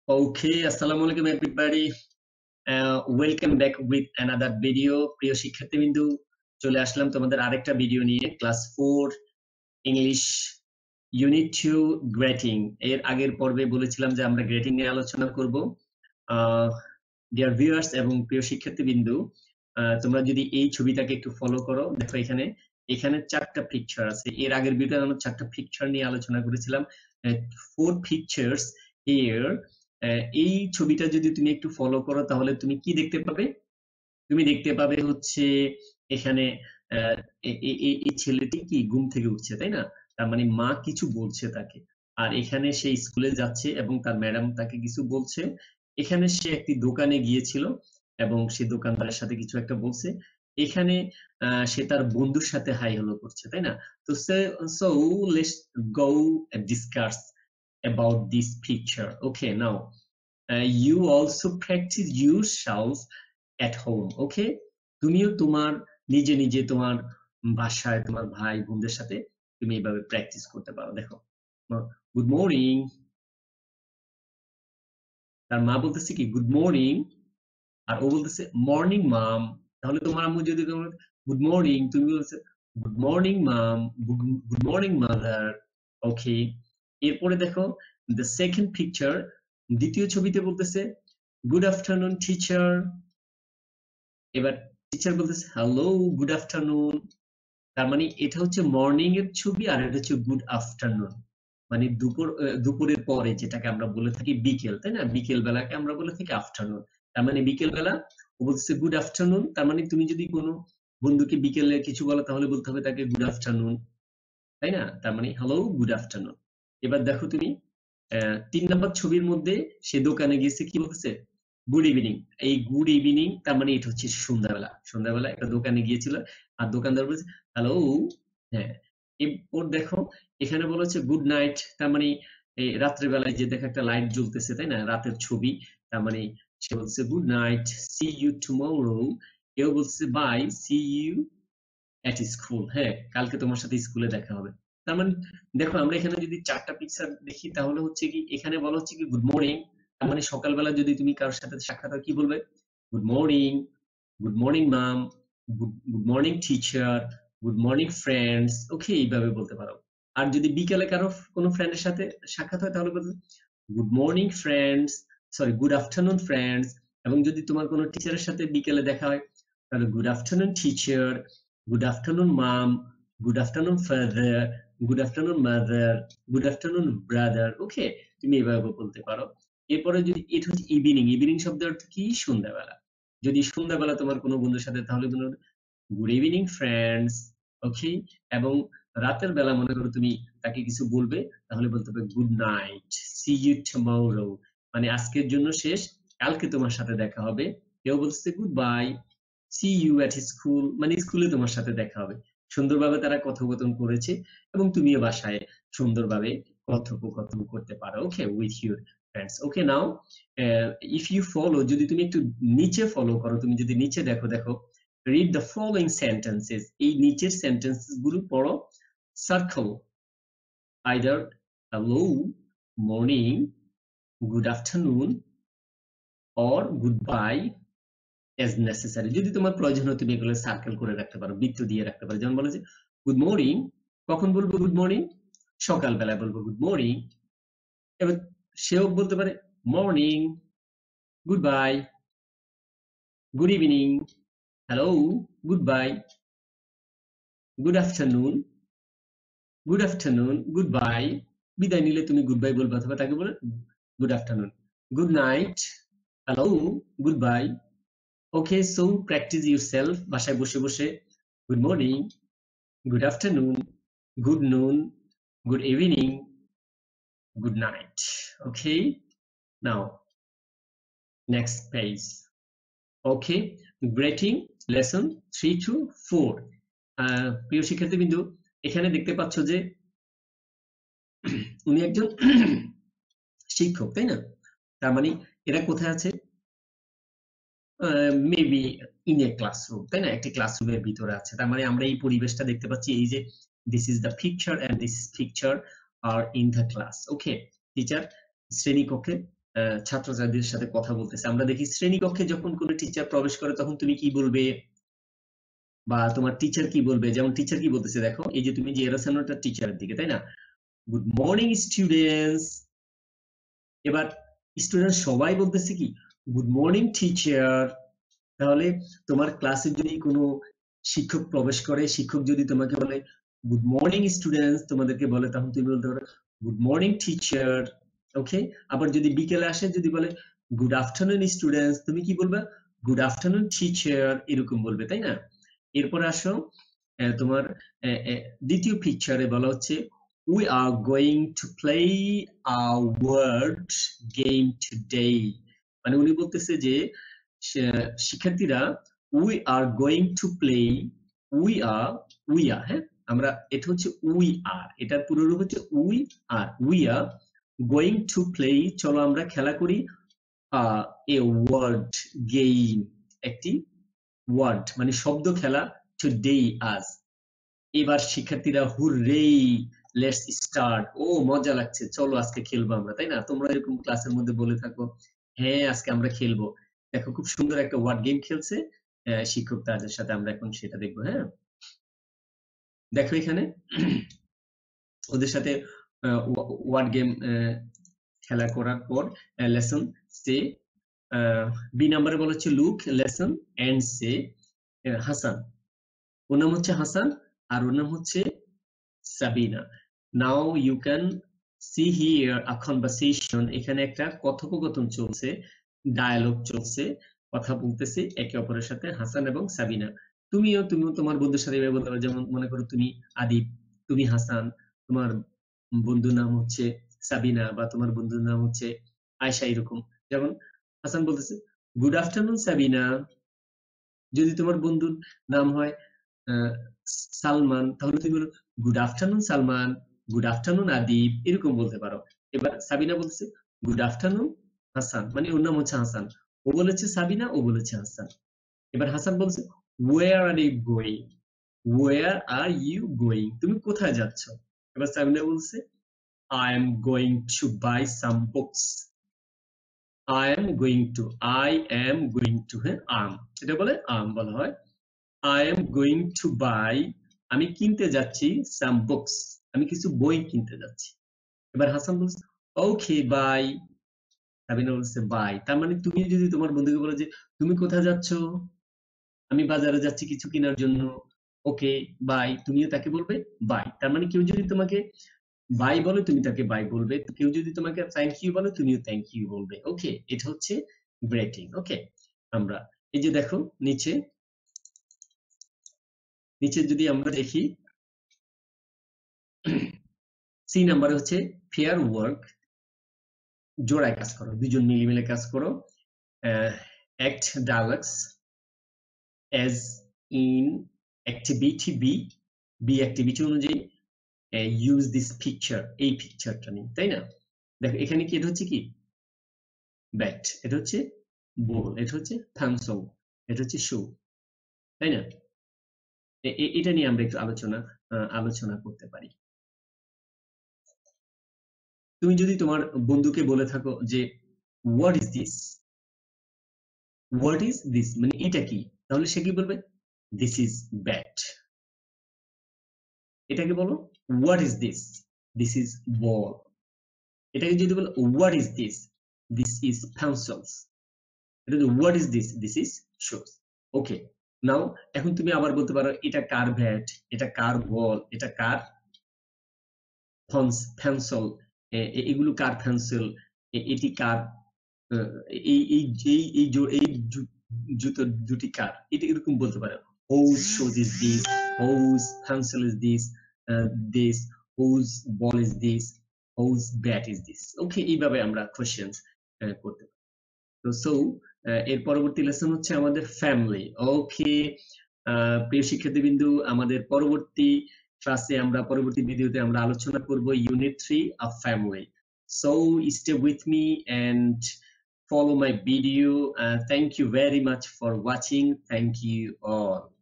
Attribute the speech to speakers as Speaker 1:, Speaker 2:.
Speaker 1: Okay, Assalamualaikum everybody. Welcome back with another video. প্রিয় শিক্ষার্থীবৃন্দু, চলে আসলাম তোমাদের আরেকটা ভিডিও নিয়ে ক্লাস 4 ইংলিশ ইউনিট 2 গ্রেটিং। এর আগের পর্বে বলেছিলাম যে আমরা গ্রেটিং নিয়ে আলোচনা করব। ডিয়ার ভিউয়ার্স এবং প্রিয় শিক্ষার্থীবৃন্দু, তোমরা যদি এই ছবিটাকে একটু ফলো করো, দেখো এখানে চারটা পিকচার আছে। এর আগের ভিডিওতে আমরা চারটা পিকচার নিয়ে আলোচনা করেছিলাম। 4 পিকচার্স হিয়ার। এই ছবিটা যদি তুমি একটু ফলো করো তাহলে তুমি কি দেখতে পাবে? তুমি দেখতে পাবে হচ্ছে এখানে এই ছেলেটি কি ঘুম থেকে উঠছে, তাই না? তার মানে মা কিছু বলছে তাকে। আর এখানে সে স্কুলে যাচ্ছে এবং তার ম্যাডাম তাকে কিছু বলছে। এখানে সে একটি দোকানে গিয়েছিল এবং সে দোকানদারের সাথে কিছু একটা বলছে। এখানে সে তার বন্ধুর সাথে হাই হ্যালো করছে, তাই না? তো so let's go discuss about this picture. Okay, now you also practice yourself at home. Okay, তুমিও তোমার নিজে নিজে তোমার বাসায় তোমার ভাই বোনদের সাথে তুমি এইভাবে প্র্যাকটিস করতে পারো। দেখো, গুড মর্নিং, তার মা বলতেছে কি গুড মর্নিং, আর ও বলতেছে মর্নিং মাম। তাহলে তোমার আম্মু যদি তোমার গুড মর্নিং, তুমি বলছে good morning ma'am, good morning mother. ওকে, এরপরে দেখো দ্য সেকেন্ড পিকচার, দ্বিতীয় ছবিতে বলতেছে গুড আফটারনুন টিচার। এবার টিচার বলতেছে হ্যালো গুড আফটারনুন। তার মানে এটা হচ্ছে মর্নিং এর ছবি আর এটা হচ্ছে গুড আফটারনুন, মানে দুপুরের পরে যেটাকে আমরা বলে থাকি বিকেল, তাই না? বিকেল বেলাকে আমরা বলে থাকি আফটারনুন। তার মানে বিকেল বেলা ও বলছে গুড আফটারনুন। তার মানে তুমি যদি কোনো বন্ধুকে বিকেলে কিছু বলো তাহলে বলতে হবে তাকে গুড আফটারনুন, তাই না? তার মানে হ্যালো গুড আফটারনুন। এবার দেখো তুমি 3 নাম্বার ছবির মধ্যে সে দোকানে গিয়েছে, কি বলতেছে গুড ইভিনিং। এই গুড ইভিনিং তার মানে এটা হচ্ছে সন্ধ্যাবেলা। সন্ধ্যাবেলা একটা দোকানে গিয়েছিল আর দোকানদার বলছে হ্যালো। হ্যাঁ, এরপর দেখো এখানে বলা হচ্ছে গুড নাইট। তার মানে এই রাত্রেবেলায় যে দেখো একটা লাইট জ্বলতেছে, তাই না? রাতের ছবি। তার মানে সে বলছে good night, see you tomorrow. কেউ বলছে bye, see you at school. হ্যাঁ, কালকে তোমার সাথে স্কুলে দেখা হবে। তার মানে দেখো আমরা এখানে যদি চারটা পিকচার দেখি তাহলে হচ্ছে কি এখানে বলা হচ্ছে কি গুড মর্নিং। তার মানে সকালবেলা যদি তুমি কারোর সাথে সাক্ষাৎ হয় কি বলবে? Good morning, good morning ma'am, good morning teacher, good morning friends. Okay, এইভাবে বলতে পারো। আর যদি বিকেলে কারো কোনো ফ্রেন্ডের সাথে সাক্ষাৎ হয় তাহলে বলবে good morning friends, sorry good afternoon friends. এবং যদি তোমার কোনো টিচারের সাথে বিকেলে দেখা হয় তাহলে good afternoon teacher, good afternoon mom, good afternoon father, good afternoon mother, good afternoon brother. ওকে, তুমি এভাবে বলতে পারো। এরপরে যদি এটা হচ্ছে ইভিনিং, ইভিনিং শব্দের অর্থ কি সন্ধ্যাবেলা। যদি সন্ধ্যাবেলা তোমার কোনো বন্ধুর সাথে তাহলে বলবে গুড ইভিনিং ফ্রেন্ডস। ওকে, এবং রাতের বেলা মনে করো তুমি তাকে কিছু বলবে তাহলে বলতে হবে good night, see you tomorrow. মানে আজকের জন্য শেষ, কালকে তোমার সাথে দেখা হবে। কেউ বলছে good bye, see you at school, মানে স্কুলে তোমার সাথে দেখা হবে। সুন্দরভাবে তারা কথোপকথন করেছে এবং তুমিও বাসায় সুন্দরভাবে কথোপকথন করতে পারো। Okay, with your friends. Okay, now if you follow, যদি তুমি একটু নিচে ফলো করো, তুমি যদি নিচে দেখো, দেখো read the following sentences. এই নিচের সেন্টেন্সেস গুলো পড়ো। Circle either hello, morning, good afternoon or goodbye as necessary. যদি তোমার প্রয়োজন হয় তুমি এগুলো সার্কেল করে রাখতে পারো, বৃত্ত দিয়ে রাখতে পারো। যেমন বলে যে গুড মর্নিং, কখন বলবো গুড মর্নিং? সকালবেলায় বলবো গুড মর্নিং। এবার সেও বলতে পারে morning, goodbye, good evening, hello, goodbye, good afternoon, good afternoon, goodbye. বিদায় নিলে তুমি গুড বাই বলবে অথবা তাকে বলে good afternoon, good night, hello, goodbye. Okay, so practice yourself. বাসায় বসে বসে good morning, good afternoon, good noon, good evening, good night. Okay, now next page. Okay, greeting lesson 3 to 4. প্রিয় শিক্ষার্থীবৃন্দু, এখানে দেখতে পাচ্ছ যে উনি একজন শিক্ষক, তাই না? তার মানে এরা কোথায় আছে? মেবি ইন এ ক্লাসরুম, তাই না? একটি ক্লাসরুমের ভিতরে আছে। তার মানে আমরা এই পরিবেশটা দেখতে পাচ্ছি, এই যে this is the picture and this picture are in the class. Okay, teacher শ্রেণীকক্ষে ছাত্রছাত্রীদের সাথে কথা বলতেছে। আমরা দেখি শ্রেণীকক্ষে যখন কোনো টিচার প্রবেশ করে তখন তুমি কি বলবে বা তোমার টিচার কি বলবে, যেমন টিচার কি বলতেছে দেখো, এই যে তুমি যে এরাসানোটা টিচারের দিকে, তাই না? Good morning students. এবার স্টুডেন্ট সবাই বলতেছে কি গুড মর্নিং টিচার। তাহলে তোমার ক্লাসে যদি কোনো শিক্ষক প্রবেশ করে, শিক্ষক যদি তোমাকে বলে গুড মর্নিং স্টুডেন্টস, তোমাদেরকে বলে, তখন তুমি বলতে পারো গুড মর্নিং টিচার। ওকে, আবার যদি বিকেলে আসে, যদি বলে গুড আফটারনুন স্টুডেন্টস, তুমি কি বলবে গুড আফটারনুন টিচার, এরকম বলবে, তাই না? এরপরে আসো তোমার দ্বিতীয় পিকচারে বলা হচ্ছে we are going to play a word game today। মানে উনি বলতেছে যে শিক্ষার্থীরা we are going to play, we are, হ্যাঁ, আমরা, এটা হচ্ছে we are, এটার পুরো রূপ হচ্ছে we are going to play, চলো আমরা খেলা করি a word game, একটি ওয়ার্ড মানে শব্দ খেলা, today আজ। এবার শিক্ষার্থীরা হুররে, লেটস স্টার্ট, ও মজা লাগছে, চলো আজকে খেলবো আমরা, তাই না? তোমরা এরকম ক্লাসের মধ্যে বলে থাকো হ্যাঁ আজকে আমরা খেলবো। দেখো খুব সুন্দর একটা ওয়ার্ড গেম খেলছে শিক্ষক তাদের সাথে, আমরা এখন সেটা দেখবো। হ্যাঁ, দেখো এখানে ওদের সাথে ওয়ার্ড গেম খেলা করার পর লেসন সে বি নাম্বারে বলা হচ্ছে look, lesson and say Hasan. ওর নাম হচ্ছে হাসান আর ওর নাম হচ্ছে Sabina. Now you can see here a conversation, এখানে একটা কথোপকথন চলছে, ডায়ালগ চলছে, কথা বলতেছে একে অপরের সাথে হাসান এবং সাবিনা। তুমিও তোমার বন্ধুর সাথে এভাবে বলতে পারো, যেমন মনে করো তুমি আদিব, তুমি হাসান, তোমার বন্ধুর নাম হচ্ছে সাবিনা, বা তোমার বন্ধুর নাম হচ্ছে আয়শা, এরকম। যেমন হাসান বলতেছে গুড আফটারনুন সাবিনা। যদি তোমার বন্ধুর নাম হয় সালমান, তাহলে তুমি বলো good afternoon Salman, good afternoon Adib, এরকম বলতে পারো। এবার সাবিনা বলছে গুড আফটারনুন হাসান, মানে ওর নাম হচ্ছে হাসান, ও বলেছে সাবিনা, ও বলেছে হাসান। এবার হাসান বলছে where are you going, where are you going, তুমি কোথায় যাচ্ছ? এবার সাবিনা বলছে I am going to buy some books, I am going to, I am going to, হ্যাঁ আম, এটা বলে আম বলা হয়। I am going to buy, আমি কিনতে যাচ্ছি some books, আমি কিছু বই কিনতে যাচ্ছি। এবার হাসান বলছে ওকে বাই, সাবিনা বলছে বাই। তার মানে তুমি যদি তোমার বন্ধুকে বলো যে তুমি কোথায় যাচ্ছ, আমি বাজারে যাচ্ছি কিছু কেনার জন্য, ওকে বাই, তুমিও তাকে বলবে বাই। তার মানে কেউ যদি তোমাকে বাই বলে তুমি তাকে বাই বলবে, কেউ যদি তোমাকে থ্যাংক ইউ বলে তুমিও থ্যাংক ইউ বলবে। ওকে, এটা হচ্ছে গ্রেটিং। ওকে, আমরা এই যে দেখো নিচে যদি আমরা দেখি সি নাম্বারে হচ্ছে ফেয়ার ওয়ার্ক, জোড়ায় কাজ করো, দুজন মিলে কাজ করো। Act dialogues as in activity B, B activity অনুযায়ী ইউজ দিস পিকচার, এই পিকচারটা নিয়ে, তাই না? দেখো এখানে কি, এটা হচ্ছে কি ব্যাট, এটা হচ্ছে বল, এটা হচ্ছে পেন্সিল, এটা হচ্ছে শু, তাই না? এটা নিয়ে আমরা একটু আলোচনা করতে পারি। তুমি যদি তোমার বন্ধুকে বলে থাকো যে what is this, what is this মানে এটা কি, তাহলে সে কি বলবে দিস ইজ ব্যাট। এটাকে বলো what is this, this is ball. এটাকে যদি বলো what is this, this is pencils. এটা যদি what is this, this is shoes. Okay, now এখন তুমি আবার বলতে পারো এটা কার ব্যাট, এটা কার বল, এটা কার পেন্সিল, এগুলো কার পেন্সিল, এটি কার, এই এই এই এই এই জুতো দুটি কার, এটা এরকম বলতে পারো। whose shoes is this, whose pencil is this, this, whose ball is this, whose bat is this। ওকে, এইভাবে আমরা কোশ্চেন্স করতে পারি। তো সো এর পরবর্তী লেসন হচ্ছে আমাদের ফ্যামিলি। ওকে প্রিয় শিক্ষার্থীবৃন্দু, আমাদের পরবর্তী ক্লাসে আমরা পরবর্তী ভিডিওতে আমরা আলোচনা করব unit 3 of family. So stay with me and follow my video. Thank you very much for watching. Thank you all.